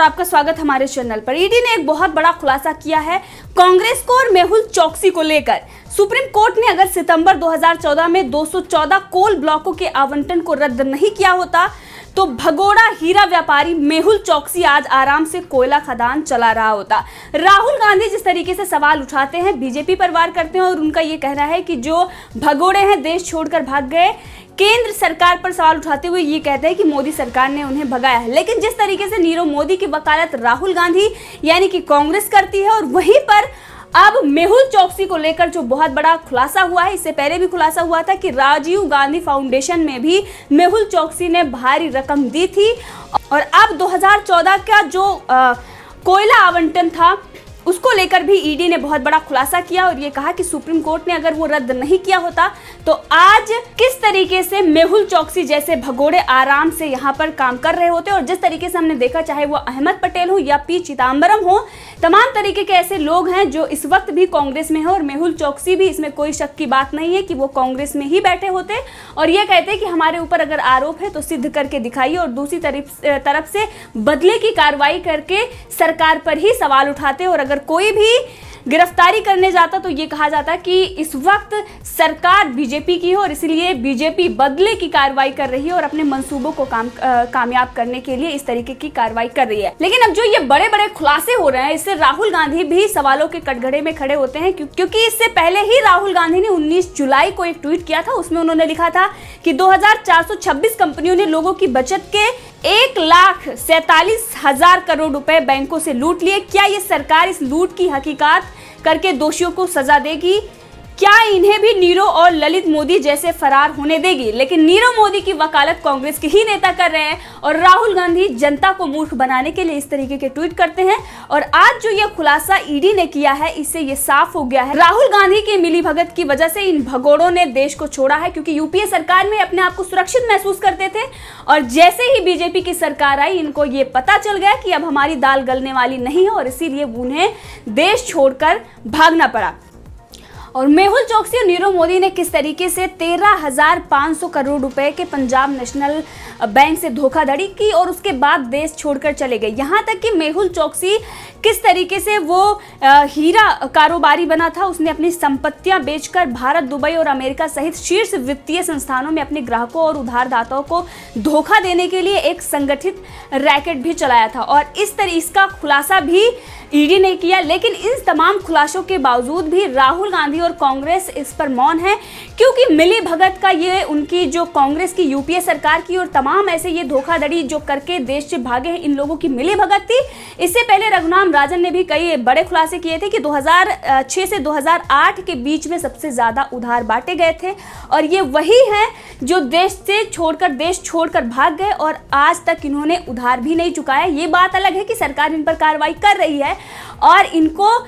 और आपका स्वागत हमारे चैनल पर। ईडी ने एक बहुत बड़ा खुलासा किया है कांग्रेस को और मेहुल चोकसी को लेकर। सुप्रीम कोर्ट ने अगर सितंबर 2014 में 214 कोल ब्लॉकों के आवंटन को रद्द नहीं किया होता तो भगोड़ा हीरा व्यापारी मेहुल चोकसी आज आराम से कोयला खदान चला रहा होता। राहुल गांधी जिस तरीके से सवाल उठाते हैं, बीजेपी पर वार करते हैं और उनका ये कहना है कि जो भगोड़े हैं देश छोड़कर भाग गए, केंद्र सरकार पर सवाल उठाते हुए ये कहते हैं कि मोदी सरकार ने उन्हें भगाया है। लेकिन जिस तरीके से नीरव मोदी की वकालत राहुल गांधी यानी कि कांग्रेस करती है और वहीं पर अब मेहुल चोकसी को लेकर जो बहुत बड़ा खुलासा हुआ है, इससे पहले भी खुलासा हुआ था कि राजीव गांधी फाउंडेशन में भी मेहुल चोकसी ने भारी रकम दी थी और अब 2014 का जो कोयला आवंटन था उसको लेकर भी ईडी ने बहुत बड़ा खुलासा किया और ये कहा कि सुप्रीम कोर्ट ने अगर वो रद्द नहीं किया होता तो आज किस तरीके से मेहुल चोकसी जैसे भगोड़े आराम से यहाँ पर काम कर रहे होते। और जिस तरीके से हमने देखा, चाहे वो अहमद पटेल हो या पी चिदम्बरम हो, तमाम तरीके के ऐसे लोग हैं जो इस वक्त भी कांग्रेस में है और मेहुल चोकसी भी, इसमें कोई शक की बात नहीं है कि वो कांग्रेस में ही बैठे होते और ये कहते कि हमारे ऊपर अगर आरोप है तो सिद्ध करके दिखाइए और दूसरी तरफ से बदले की कार्रवाई करके सरकार पर ही सवाल उठाते। और अगर कोई भी गिरफ्तारी करने जाता तो ये कहा जाता कि इस वक्त सरकार बीजेपी की है और इसलिए बीजेपी बदले की कार्रवाई कर रही है और अपने मंसूबों को कामयाब करने के लिए इस तरीके की कार्रवाई कर रही है। लेकिन अब जो ये बड़े बड़े खुलासे हो रहे हैं, इससे राहुल गांधी भी सवालों के कटघरे में खड़े होते हैं क्योंकि इससे पहले ही राहुल गांधी ने 19 जुलाई को एक ट्वीट किया था। उसमें उन्होंने लिखा था कि 2426 कंपनियों ने लोगों की बचत के 1,47,000 करोड़ रुपए बैंकों से लूट लिए। क्या ये सरकार इस लूट की हकीकत करके दोषियों को सजा देगी? क्या इन्हें भी नीरव और ललित मोदी जैसे फरार होने देगी? लेकिन नीरव मोदी की वकालत कांग्रेस के ही नेता कर रहे हैं और राहुल गांधी जनता को मूर्ख बनाने के लिए इस तरीके के ट्वीट करते हैं। और आज जो ये खुलासा ईडी ने किया है, इससे ये साफ हो गया है राहुल गांधी की मिलीभगत की वजह से इन भगोड़ों ने देश को छोड़ा है, क्योंकि यूपीए सरकार में अपने आप को सुरक्षित महसूस करते थे और जैसे ही बीजेपी की सरकार आई, इनको ये पता चल गया कि अब हमारी दाल गलने वाली नहीं है और इसीलिए उन्हें देश छोड़कर भागना पड़ा। और मेहुल चोकसी और नीरव मोदी ने किस तरीके से 13,500 करोड़ रुपए के पंजाब नेशनल बैंक से धोखाधड़ी की और उसके बाद देश छोड़कर चले गए। यहाँ तक कि मेहुल चोकसी किस तरीके से वो हीरा कारोबारी बना था, उसने अपनी संपत्तियां बेचकर भारत, दुबई और अमेरिका सहित शीर्ष वित्तीय संस्थानों में अपने ग्राहकों और उधारदाताओं को धोखा देने के लिए एक संगठित रैकेट भी चलाया था और इसका खुलासा भी ईडी ने किया। लेकिन इन तमाम खुलासों के बावजूद भी राहुल गांधी और कांग्रेस इस पर मौन है, क्योंकि मिली भगत का ये उनकी जो कांग्रेस की यूपीए सरकार की और तमाम ऐसे ये धोखाधड़ी जो करके देश से भागे हैं, इन लोगों की मिली भगत थी। इससे पहले रघुराम राजन ने भी कई बड़े खुलासे किए थे कि 2006 से 2008 के बीच में सबसे ज्यादा उधार बांटे गए थे और ये वही हैं जो देश छोड़कर भाग गए और आज तक इन्होंने उधार भी नहीं चुकाया। ये बात अलग है कि सरकार इन पर कार्रवाई कर रही है और इनको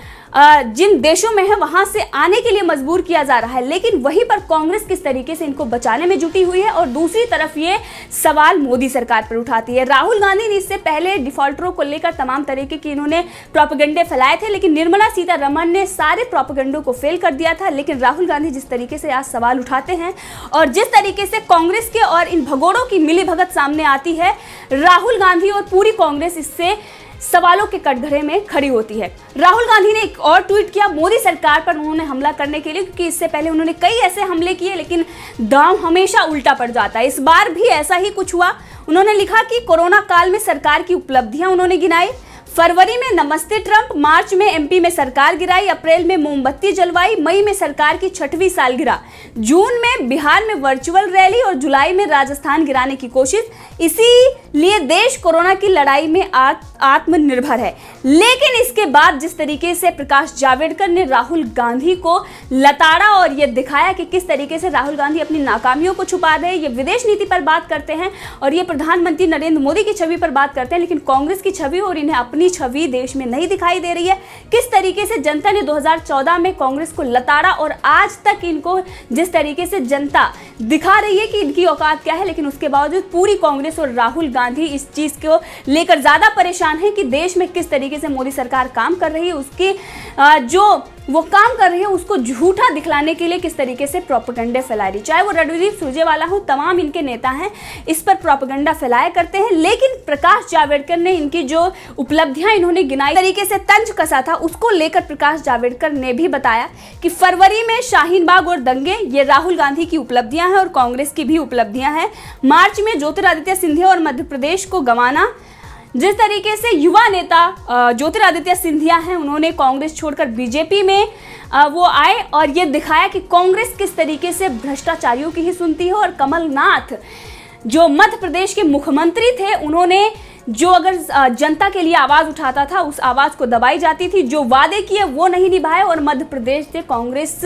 जिन देशों में है वहां से आने के लिए मजबूर किया जा रहा है, लेकिन वहीं पर कांग्रेस किस तरीके से इनको बचाने में जुटी हुई है और दूसरी तरफ ये सवाल मोदी सरकार पर उठाती है। राहुल गांधी ने इससे पहले डिफॉल्टरों को लेकर तमाम तरीके के इन्होंने प्रोपेगेंडे फैलाए थे, लेकिन निर्मला सीतारमण ने सारे प्रोपेगेंडों को फेल कर दिया था। लेकिन राहुल गांधी जिस तरीके से आज सवाल उठाते हैं और जिस तरीके से कांग्रेस के और इन भगोड़ों की मिलीभगत सामने आती है, राहुल गांधी और पूरी कांग्रेस इससे सवालों के कटघरे में खड़ी होती है। राहुल गांधी ने एक और ट्वीट किया मोदी सरकार पर उन्होंने हमला करने के लिए, क्योंकि इससे पहले उन्होंने कई ऐसे हमले किए लेकिन दांव हमेशा उल्टा पड़ जाता है। इस बार भी ऐसा ही कुछ हुआ। उन्होंने लिखा कि कोरोना काल में सरकार की उपलब्धियां उन्होंने गिनाई। फरवरी में नमस्ते ट्रंप, मार्च में एमपी में सरकार गिराई, अप्रैल में मोमबत्ती जलवाई, मई में सरकार की 6वीं सालगिरह, जून में बिहार में वर्चुअल रैली और जुलाई में राजस्थान गिराने की कोशिश। इसीलिए देश कोरोना की लड़ाई में आत्मनिर्भर है। लेकिन इसके बाद जिस तरीके से प्रकाश जावड़ेकर ने राहुल गांधी को लताड़ा और ये दिखाया कि किस तरीके से राहुल गांधी अपनी नाकामियों को छुपा रहे, ये विदेश नीति पर बात करते हैं और ये प्रधानमंत्री नरेंद्र मोदी की छवि पर बात करते हैं, लेकिन कांग्रेस की छवि और इन्हें अपनी छवि देश में नहीं दिखाई दे रही है। किस तरीके से जनता ने 2014 में कांग्रेस को लताड़ा और आज तक इनको जिस तरीके से जनता दिखा रही है कि इनकी औकात क्या है, लेकिन उसके बावजूद पूरी कांग्रेस और राहुल गांधी इस चीज को लेकर ज्यादा परेशान है कि देश में किस तरीके से मोदी सरकार काम कर रही है। उसकी जो वो काम कर रही है उसको झूठा दिखलाने के लिए किस तरीके से प्रोपेगेंडा फैला रही, चाहे वो रणदीप सुरजेवाला हो, तमाम इनके नेता हैं इस पर प्रोपेगेंडा फैलाया करते हैं। लेकिन प्रकाश जावड़ेकर ने इनकी जो उपलब्धियां इन्होंने गिनाई तरीके से तंज कसा था, उसको लेकर प्रकाश जावड़ेकर ने भी बताया कि फरवरी में शाहीन बाग और दंगे ये राहुल गांधी की उपलब्धियां हैं और कांग्रेस की भी उपलब्धियां हैं। मार्च में ज्योतिरादित्य सिंधिया और मध्य प्रदेश को गंवाना, जिस तरीके से युवा नेता ज्योतिरादित्य सिंधिया हैं उन्होंने कांग्रेस छोड़कर बीजेपी में वो आए और ये दिखाया कि कांग्रेस किस तरीके से भ्रष्टाचारियों की ही सुनती है। और कमलनाथ जो मध्य प्रदेश के मुख्यमंत्री थे, उन्होंने जो अगर जनता के लिए आवाज उठाता था उस आवाज को दबाई जाती थी, जो वादे किए वो नहीं निभाए और मध्य प्रदेश से कांग्रेस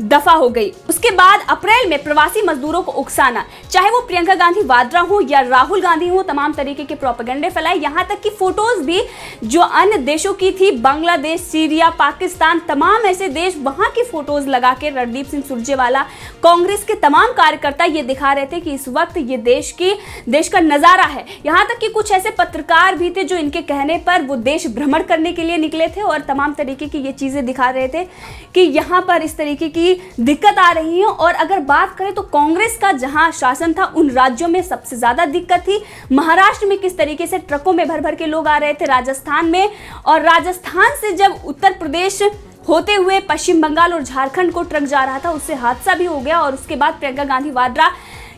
दफा हो गई। उसके बाद अप्रैल में प्रवासी मजदूरों को उकसाना, चाहे वो प्रियंका गांधी वाड्रा हो या राहुल गांधी हो, तमाम तरीके के प्रोपेगेंडे फैलाए। यहाँ तक कि फोटोज भी जो अन्य देशों की थी, बांग्लादेश, सीरिया, पाकिस्तान, तमाम ऐसे देश, वहां की फोटोज लगा के रणदीप सिंह सुरजेवाला, कांग्रेस के तमाम कार्यकर्ता ये दिखा रहे थे कि इस वक्त ये देश का नजारा है। यहाँ तक कि कुछ ऐसे पत्रकार भी थे जो इनके कहने पर वो देश भ्रमण करने के लिए निकले थे और तमाम तरीके की ये चीजें दिखा रहे थे कि यहाँ पर इस तरीके की दिक्कत आ रही है। और अगर बात करें तो कांग्रेस का जहां शासन था उन राज्यों में सबसे ज्यादा दिक्कत थी। महाराष्ट्र में किस तरीके से ट्रकों में भर भर के लोग आ रहे थे, राजस्थान में, और राजस्थान से जब उत्तर प्रदेश होते हुए पश्चिम बंगाल और झारखंड को ट्रक जा रहा था, उससे हादसा भी हो गया। और उसके बाद प्रियंका गांधी वाड्रा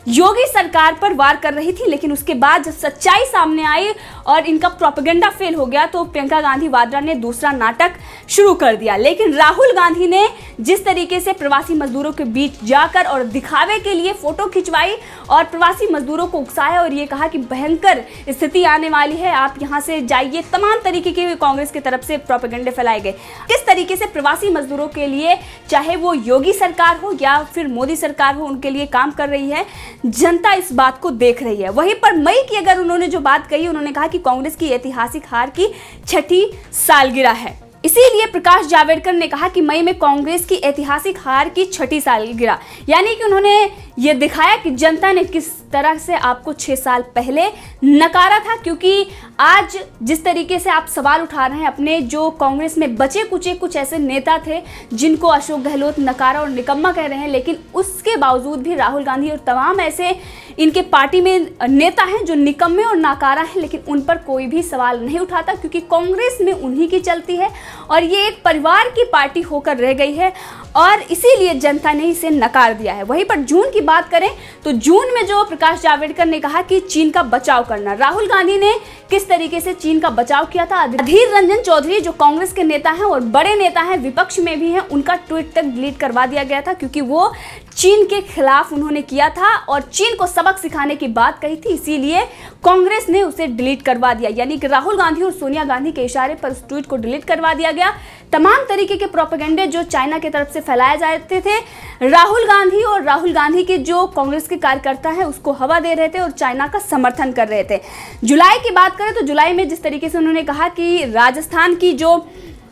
योगी सरकार पर वार कर रही थी, लेकिन उसके बाद जब सच्चाई सामने आई और इनका प्रोपेगेंडा फेल हो गया तो प्रियंका गांधी वाड्रा ने दूसरा नाटक शुरू कर दिया। लेकिन राहुल गांधी ने जिस तरीके से प्रवासी मजदूरों के बीच जाकर और दिखावे के लिए फोटो खिंचवाई और प्रवासी मजदूरों को उकसाया और ये कहा कि भयंकर स्थिति आने वाली है, आप यहाँ से जाइए, तमाम तरीके के कांग्रेस की तरफ से प्रोपेगेंडे फैलाए गए। किस तरीके से प्रवासी मजदूरों के लिए, चाहे वो योगी सरकार हो या फिर मोदी सरकार हो, उनके लिए काम कर रही है, जनता इस बात को देख रही है। वहीं पर मई की अगर उन्होंने जो बात कही, उन्होंने कहा कि कांग्रेस की ऐतिहासिक हार की 6ठी सालगिरह है। इसीलिए प्रकाश जावड़ेकर ने कहा कि मई में कांग्रेस की ऐतिहासिक हार की 6ठी सालगिरह, यानी कि उन्होंने ये दिखाया कि जनता ने किस तरह से आपको 6 साल पहले नकारा था। क्योंकि आज जिस तरीके से आप सवाल उठा रहे हैं, अपने जो कांग्रेस में बचे कुचे कुछ ऐसे नेता थे जिनको अशोक गहलोत नकारा और निकम्मा कह रहे हैं, लेकिन उसके बावजूद भी राहुल गांधी और तमाम ऐसे इनके पार्टी में नेता हैं जो निकम्मे और नाकारा हैं, लेकिन उन पर कोई भी सवाल नहीं उठाता क्योंकि कांग्रेस में उन्हीं की चलती है और ये एक परिवार की पार्टी होकर रह गई है और इसीलिए जनता ने इसे नकार दिया है। वहीं पर जून की बात करें तो जून में जो प्रकाश जावड़ेकर ने कहा कि चीन का बचाव करना, राहुल गांधी ने किस तरीके से चीन का बचाव किया था। अधीर रंजन चौधरी जो कांग्रेस के नेता हैं और बड़े नेता हैं, विपक्ष में भी हैं, उनका ट्वीट तक डिलीट करवा दिया गया था क्योंकि वो चीन के खिलाफ उन्होंने किया था और चीन को सबक सिखाने की बात कही थी, इसीलिए कांग्रेस ने उसे डिलीट करवा दिया। यानी कि राहुल गांधी और सोनिया गांधी के इशारे पर उस ट्वीट को डिलीट करवा दिया गया। तमाम तरीके के प्रोपेगेंडे जो चाइना की तरफ से फैलाए जाते थे, राहुल गांधी और राहुल गांधी के जो कांग्रेस के कार्यकर्ता हैं उसको हवा दे रहे थे और चाइना का समर्थन कर रहे थे। जुलाई की बात करें तो जुलाई में जिस तरीके से उन्होंने कहा कि राजस्थान की जो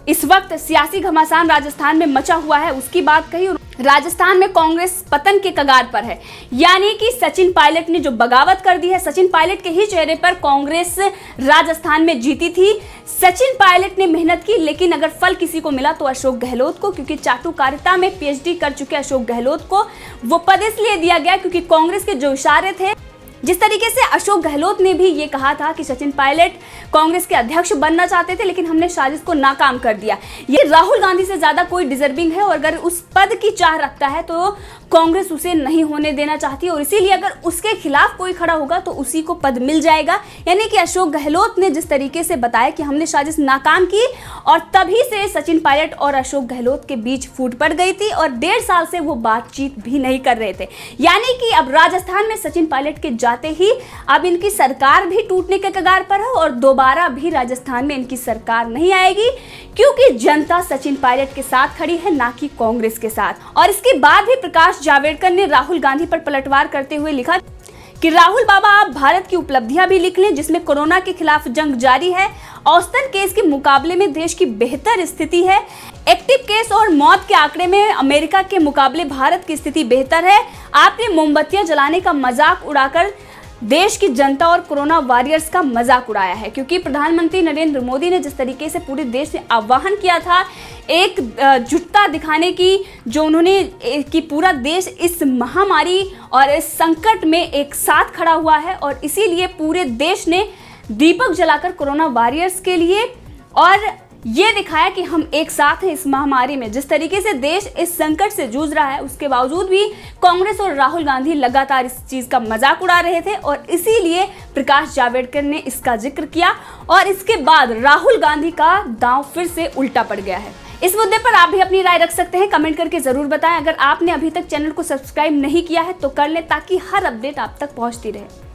इस वक्त सियासी घमासान राजस्थान में मचा हुआ है उसकी बात कही। राजस्थान में कांग्रेस पतन के कगार पर है, यानी कि सचिन पायलट ने जो बगावत कर दी है, सचिन पायलट के ही चेहरे पर कांग्रेस राजस्थान में जीती थी। सचिन पायलट ने मेहनत की, लेकिन अगर फल किसी को मिला तो अशोक गहलोत को, क्योंकि चाटुकारिता में पीएचडी कर चुके अशोक गहलोत को वो पद इसलिए दिया गया क्योंकि कांग्रेस के जो इशारे थे, जिस तरीके से अशोक गहलोत ने भी ये कहा था कि सचिन पायलट कांग्रेस के अध्यक्ष बनना चाहते थे लेकिन हमने साजिश को नाकाम कर दिया। ये राहुल गांधी से ज्यादा कोई डिजर्विंग है और अगर उस पद की चाह रखता है तो कांग्रेस उसे नहीं होने देना चाहती और इसीलिए अगर उसके खिलाफ कोई खड़ा होगा तो उसी को पद मिल जाएगा। यानी कि अशोक गहलोत ने जिस तरीके से बताया कि हमने साजिश नाकाम की और तभी से सचिन पायलट और अशोक गहलोत के बीच फूट पड़ गई थी और 1.5 साल से वो बातचीत भी नहीं कर रहे थे। यानी कि अब राजस्थान में सचिन पायलट के जाते ही अब इनकी सरकार भी टूटने के कगार पर है और दोबारा भी राजस्थान में इनकी सरकार नहीं आएगी क्योंकि जनता सचिन पायलट के साथ खड़ी है, ना कि कांग्रेस के साथ। और इसके बाद भी प्रकाश जावड़ेकर ने राहुल गांधी पर पलटवार करते हुए लिखा कि राहुल बाबा आप भारत की उपलब्धियां भी लिख लें जिसमें कोरोना के खिलाफ जंग जारी है, औसतन केस के मुकाबले में देश की बेहतर स्थिति है, एक्टिव केस और मौत के आंकड़े में अमेरिका के मुकाबले भारत की स्थिति बेहतर है। आपने मोमबत्तियां जलाने का मजाक उड़ाकर देश की जनता और कोरोना वॉरियर्स का मजाक उड़ाया है, क्योंकि प्रधानमंत्री नरेंद्र मोदी ने जिस तरीके से पूरे देश में आह्वान किया था एक जुटता दिखाने की, जो उन्होंने कि पूरा देश इस महामारी और इस संकट में एक साथ खड़ा हुआ है, और इसीलिए पूरे देश ने दीपक जलाकर कोरोना वॉरियर्स के लिए और ये दिखाया कि हम एक साथ हैं इस महामारी में। जिस तरीके से देश इस संकट से जूझ रहा है, उसके बावजूद भी कांग्रेस और राहुल गांधी लगातार इस चीज का मजाक उड़ा रहे थे, और इसीलिए प्रकाश जावड़ेकर ने इसका जिक्र किया, और इसके बाद राहुल गांधी का दांव फिर से उल्टा पड़ गया है। इस मुद्दे पर आप भी अपनी राय रख सकते हैं, कमेंट करके जरूर बताएं। अगर आपने अभी तक चैनल को सब्सक्राइब नहीं किया है तो कर लें, ताकि हर अपडेट आप तक पहुंचती रहे।